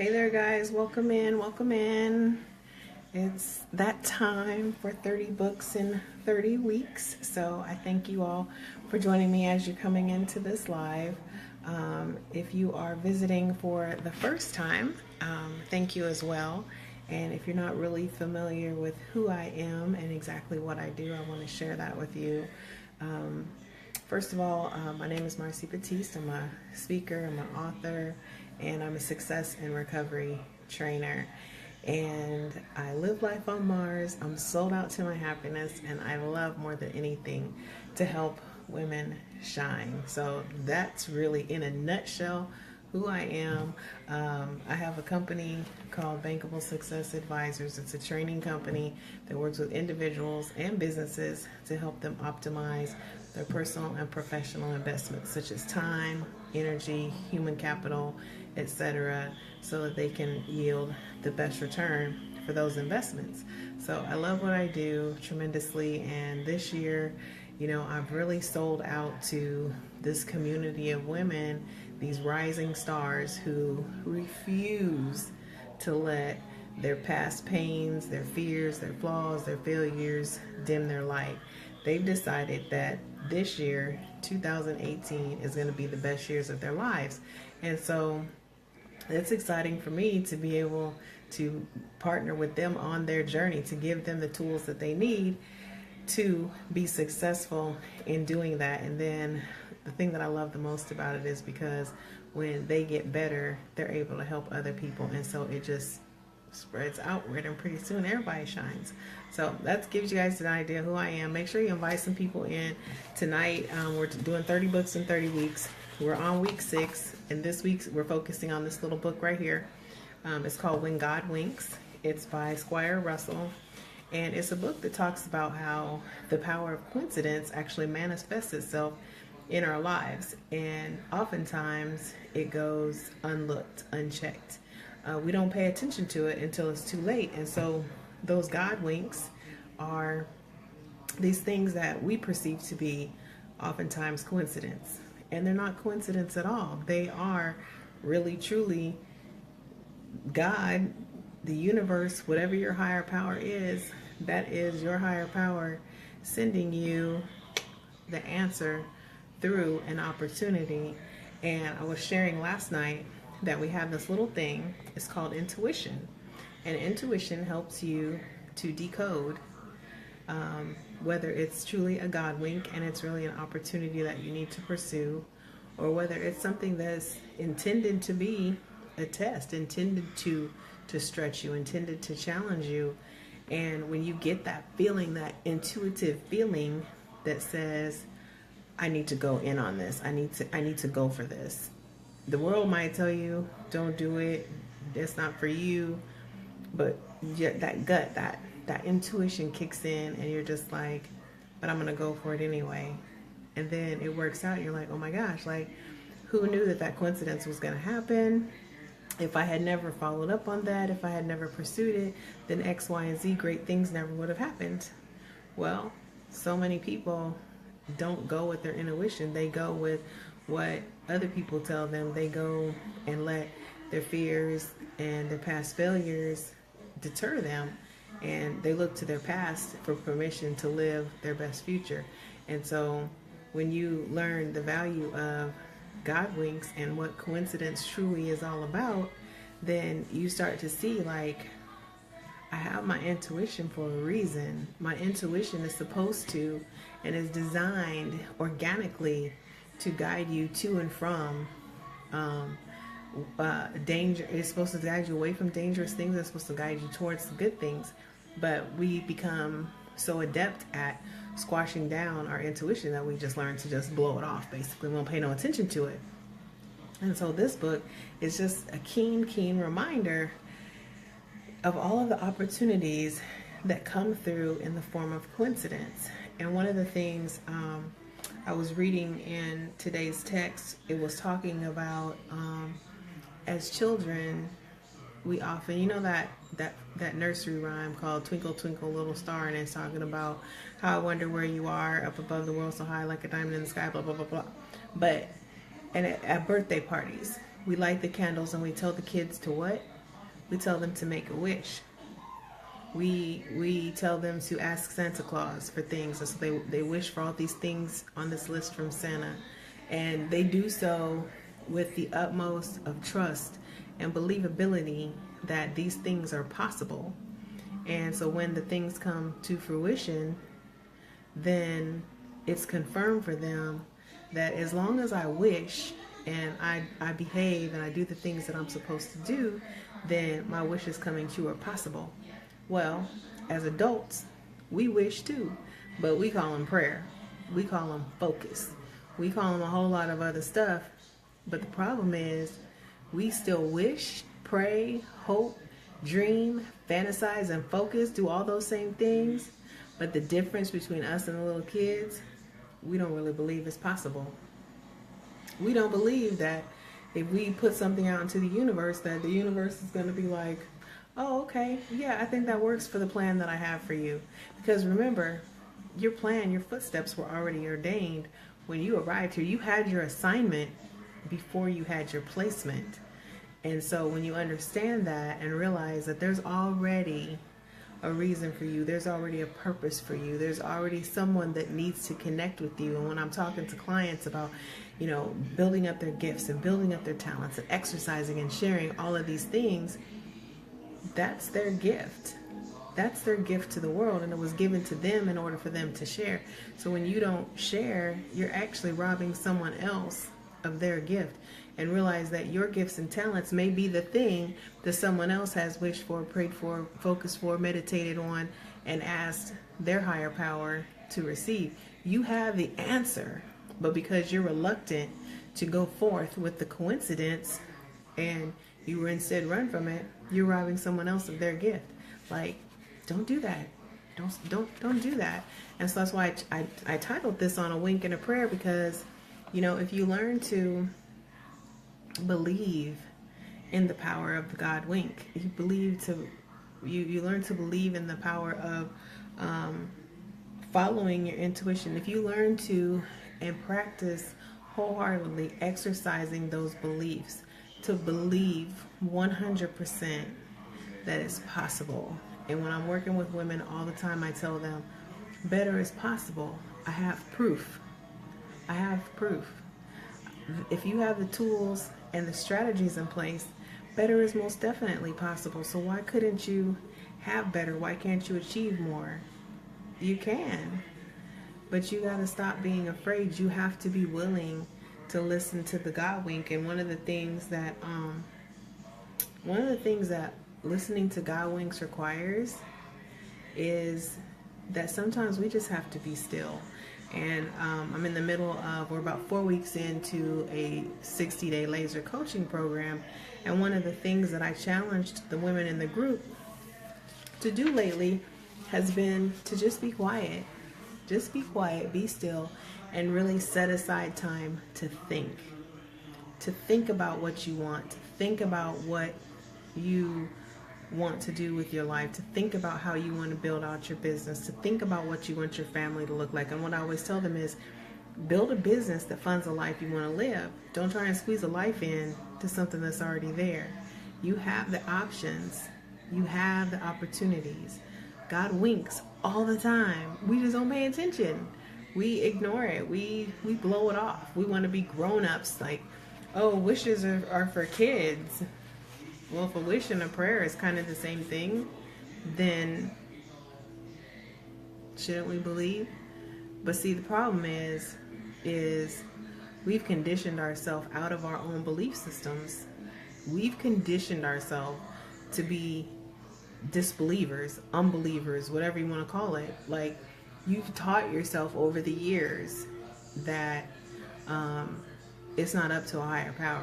Hey there, guys. Welcome in. Welcome in. It's that time for 30 books in 30 weeks. So I thank you all for joining me as you're coming into this live. If you are visiting for the first time, thank you as well. And if you're not really familiar with who I am and exactly what I do, I want to share that with you. First of all, my name is Marcy Batiste. I'm a speaker, I'm an author, and I'm a success and recovery trainer. And I live life on Mars. I'm sold out to my happiness, and I love more than anything to help women shine. So that's really, in a nutshell, who I am. I have a company called Bankable Success Advisors. It's a training company that works with individuals and businesses to help them optimize their personal and professional investments, such as time, energy, human capital, etc., so that they can yield the best return for those investments. So I love what I do tremendously, and this year, I've really sold out to this community of women, these rising stars who refuse to let their past pains, their fears, their flaws, their failures dim their light. They've decided that this year, 2018, is going to be the best years of their lives. And so it's exciting for me to be able to partner with them on their journey, to give them the tools that they need to be successful in doing that. And then the thing that I love the most about it is because when they get better, they're able to help other people. And so it just spreads outward, and pretty soon everybody shines. So that gives you guys an idea of who I am. Make sure you invite some people in tonight. We're doing 30 books in 30 weeks. We're on week 6, and this week we're focusing on this little book right here. It's called When God Winks. It's by Squire Russell, and it's a book that talks about how the power of coincidence actually manifests itself in our lives, and oftentimes it goes unlooked, unchecked. We don't pay attention to it until it's too late. And so those God winks are these things that we perceive to be oftentimes coincidence. And they're not coincidence at all. They are really, truly God, the universe, whatever your higher power is, that is your higher power sending you the answer through an opportunity. And I was sharing last night that we have this little thing. It's called intuition, and intuition helps you to decode whether it's truly a God wink and it's really an opportunity that you need to pursue, or whether it's something that's intended to be a test, intended to stretch you, intended to challenge you. And when you get that feeling, that intuitive feeling that says, I need to go in on this, I need to go for this. The world might tell you, don't do it, it's not for you, but that gut, that intuition kicks in, and you're just like, but I'm gonna go for it anyway. And then it works out. You're like, oh my gosh, like, who knew that coincidence was gonna happen? If I had never followed up on that, if I had never pursued it, then X, Y, and Z great things never would have happened. Well, so many people don't go with their intuition. They go with what other people tell them. They go and let their fears and their past failures deter them, and they look to their past for permission to live their best future. And so when you learn the value of God winks and what coincidence truly is all about, then you start to see, like, I have my intuition for a reason. My intuition is supposed to and is designed organically to guide you to and from danger. It's supposed to guide you away from dangerous things. It's supposed to guide you towards good things. But we become so adept at squashing down our intuition that we just learn to just blow it off. Basically, we don't pay no attention to it. And so this book is just a keen reminder of all of the opportunities that come through in the form of coincidence. And one of the things I was reading in today's text, it was talking about as children, we often, that nursery rhyme called Twinkle Twinkle Little Star, and it's talking about how I wonder where you are up above the world so high like a diamond in the sky, blah, blah, blah, blah. But, and at birthday parties, we light the candles and we tell the kids to what? We tell them to make a wish. We tell them to ask Santa Claus for things. And so they wish for all these things on this list from Santa. And they do so with the utmost of trust and believability that these things are possible. And so when the things come to fruition, then it's confirmed for them that as long as I wish and I behave and I do the things that I'm supposed to do, then my wishes coming true are possible. Well, as adults, we wish too, but we call them prayer. We call them focus. We call them a whole lot of other stuff. But the problem is we still wish, pray, hope, dream, fantasize, and focus, do all those same things. But the difference between us and the little kids, we don't really believe it's possible. We don't believe that if we put something out into the universe, that the universe is going to be like, oh, okay, yeah, I think that works for the plan that I have for you. Because remember, your plan, your footsteps were already ordained when you arrived here. You had your assignment before you had your placement. And so when you understand that and realize that there's already a reason for you, there's already a purpose for you, there's already someone that needs to connect with you. And when I'm talking to clients about, building up their gifts and building up their talents and exercising and sharing all of these things, that's their gift. That's their gift to the world, and it was given to them in order for them to share. So when you don't share, you're actually robbing someone else of their gift. And realize that your gifts and talents may be the thing that someone else has wished for, prayed for, focused for, meditated on, and asked their higher power to receive. You have the answer, but because you're reluctant to go forth with the coincidence and you instead run from it, you're robbing someone else of their gift. Like, don't do that. Don't do that. And so that's why I titled this on a wink and a prayer, because if you learn to believe in the power of the God wink, you learn to believe in the power of following your intuition. If you learn to and practice wholeheartedly exercising those beliefs, to believe 100% that it's possible. And when I'm working with women all the time, I tell them, better is possible. I have proof. If you have the tools and the strategies in place, better is most definitely possible. So why couldn't you have better? Why can't you achieve more? You can, but you got to stop being afraid. You have to be willing to listen to the God wink. And one of the things that listening to God winks requires is that sometimes we just have to be still. And I'm in the middle of, we're about 4 weeks into a 60-day laser coaching program. And one of the things that I challenged the women in the group to do lately has been to just be quiet. Just be quiet, be still, and really set aside time to think. To think about what you want, to think about what you want to do with your life, to think about how you want to build out your business, to think about what you want your family to look like. And what I always tell them is, build a business that funds the life you want to live. Don't try and squeeze a life in to something that's already there. You have the options. You have the opportunities. God winks all the time. We just don't pay attention. We ignore it. We blow it off. We want to be grown-ups, like, oh, wishes are for kids. Well, if a wish and a prayer is kind of the same thing, then shouldn't we believe? But see, the problem is we've conditioned ourselves out of our own belief systems. We've conditioned ourselves to be disbelievers, unbelievers, whatever you want to call it. Like, you've taught yourself over the years that it's not up to a higher power.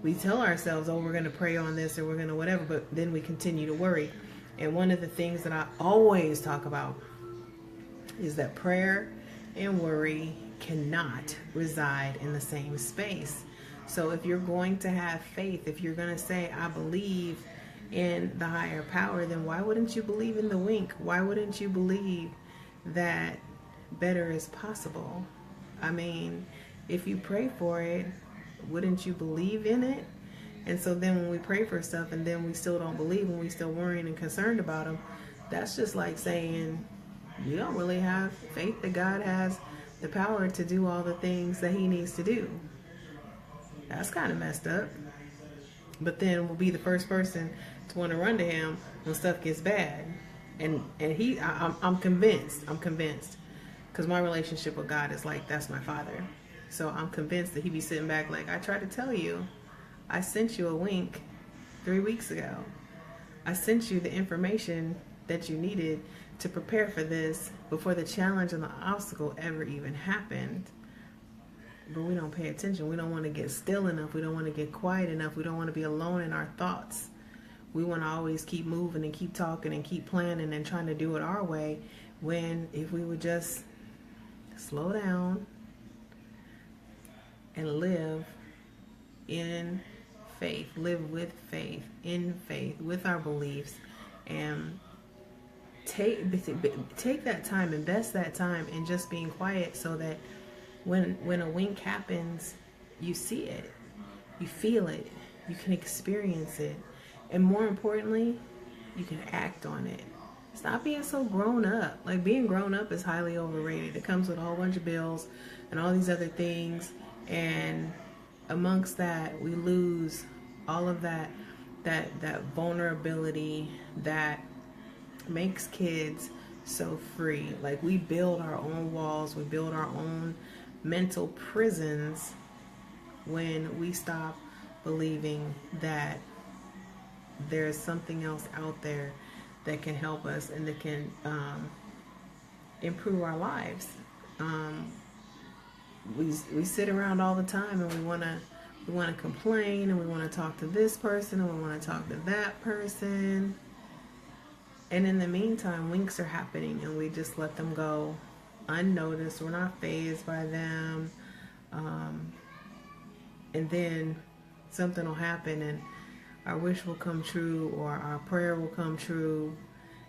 We tell ourselves, oh, we're going to pray on this or we're going to whatever, but then we continue to worry. And one of the things that I always talk about is that prayer and worry cannot reside in the same space. So if you're going to have faith, if you're going to say, I believe in the higher power, then why wouldn't you believe in the wink? Why wouldn't you believe that better is possible? I mean, if you pray for it, wouldn't you believe in it? And so then when we pray for stuff and then we still don't believe and we still worrying and concerned about them, that's just like saying you don't really have faith that God has the power to do all the things that he needs to do. That's kind of messed up. But then we'll be the first person to want to run to him when stuff gets bad. And I'm convinced, because my relationship with God is like, that's my father. So I'm convinced that he be sitting back like, I tried to tell you, I sent you a wink 3 weeks ago. I sent you the information that you needed to prepare for this before the challenge and the obstacle ever even happened. But we don't pay attention. We don't want to get still enough. We don't want to get quiet enough. We don't want to be alone in our thoughts. We want to always keep moving and keep talking and keep planning and trying to do it our way, when if we would just slow down and live in faith, live with faith, in faith, with our beliefs, and take that time, invest that time in just being quiet, so that when a wink happens, you see it, you feel it, you can experience it, and more importantly, you can act on it. Stop being so grown up. Like, being grown up is highly overrated. It comes with a whole bunch of bills and all these other things, and amongst that, we lose all of that vulnerability that makes kids so free. Like, we build our own walls, we build our own mental prisons when we stop believing that there's something else out there that can help us and that can improve our lives. We sit around all the time and we want to complain, and we want to talk to this person, and we want to talk to that person. And in the meantime, winks are happening and we just let them go unnoticed. We're not fazed by them. And then something will happen and our wish will come true, or our prayer will come true.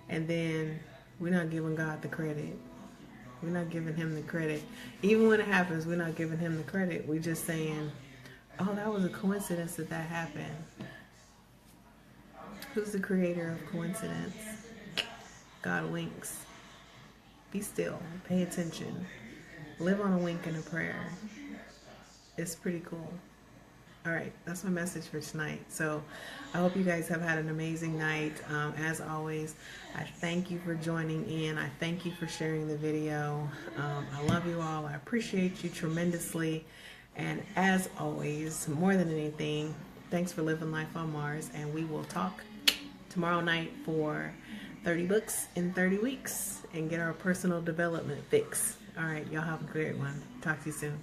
And then we're not giving God the credit. We're not giving him the credit. Even when it happens, we're not giving him the credit. We're just saying, oh, that was a coincidence that happened. Who's the creator of coincidence? God winks. Be still. Pay attention. Live on a wink and a prayer. It's pretty cool. All right, that's my message for tonight. So I hope you guys have had an amazing night. As always, I thank you for joining in. I thank you for sharing the video. I love you all. I appreciate you tremendously. And as always, more than anything, thanks for living life on Mars. And we will talk tomorrow night for 30 books in 30 weeks and get our personal development fix. All right, y'all have a great one. Talk to you soon.